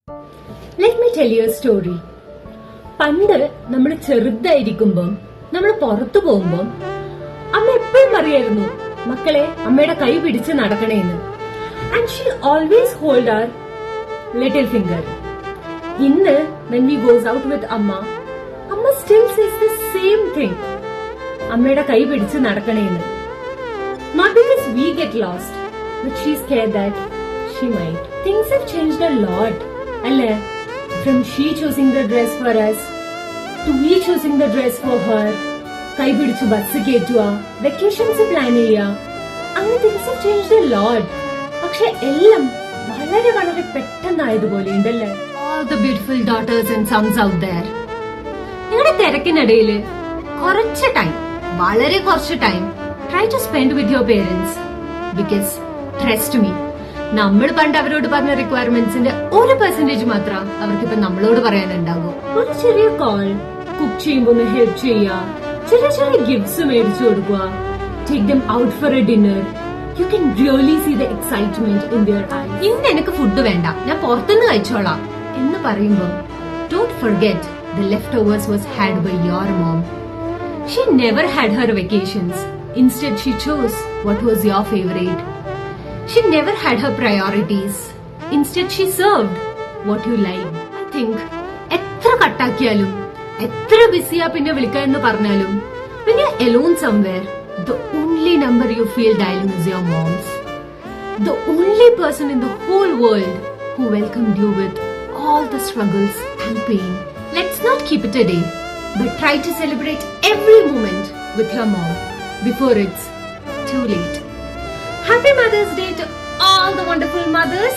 Let me tell you a story. പണ്ട് നമ്മൾ ചെറുതായിരിക്കുമ്പം നമ്മൾ പുറത്തു പോകുമ്പം അമ്മ എപ്പോഴും പറയായിരുന്നു, മക്കളെ അമ്മയുടെ കൈ പിടിച്ച് നടക്കണേന്ന്. And she always hold our little finger. ഇന്ന് when we goes out with അമ്മ still says the same thing. അമ്മയുടെ കൈ പിടിച്ച് നടക്കണേന്ന്. Not because we get lost, but she's scared that she might. Things have changed a lot, അല്ലേ? From she choosing the dress for us to we choosing the dress for her. കൈ പിടിച്ച് bus കയറ്റുക, vacations plan ചെയ്യുക, അങ്ങനെ things have changed a lot. പക്ഷെ എല്ലാം വളരെ വളരെ പെട്ടെന്നായതുപോലെ ഉണ്ടല്ലേ? All the beautiful daughters and sons out there. നിങ്ങളുടെ തിരക്കിനിടയില് കുറച്ച് ടൈം, വളരെ കുറച്ച് time try to spend with your parents. Because trust me, നമ്മൾ പണ്ട് അവരോട് പറഞ്ഞ റിക്വയർമെന്റ്സിന്റെ 1% മാത്രം അവർക്കിപ്പോ നമ്മളോട് പറയാനുണ്ടാകും. ഒരു ചെറിയ കോൾ, കുക്ക് ചെയ്യുമ്പോ ഒന്ന് ഹെൽപ്പ് ചെയ്യുക, ചെറിയ ചെറിയ ഗിഫ്റ്റ്സ് മേടിച്ചു കൊടുക്കുക, take them out for a dinner. You can really see the excitement in their eyes. ഇന്ന് എനിക്ക് ഫുഡ് വേണ്ട, ഞാൻ പുറത്തുനിന്ന് കഴിച്ചോളാം എന്ന് പറയുമ്പോൾ don't forget the leftovers was had by your mom. She never had her vacations. Instead, she chose what was your favorite. She never had her priorities. Instead, she served what you liked. I think, എത്ര കട്ടാക്കിയാലും, എത്ര ബിസിയാ പിന്നെ വിളിക്കാന്ന് പറഞ്ഞാലും, when you're alone somewhere, the only number you feel dialing is your mom's. The only person in the whole world who welcomed you with all the struggles and pain. Let's not keep it a day, but try to celebrate every moment with your mom before it's too late. Happy Mother's Day to all the wonderful mothers.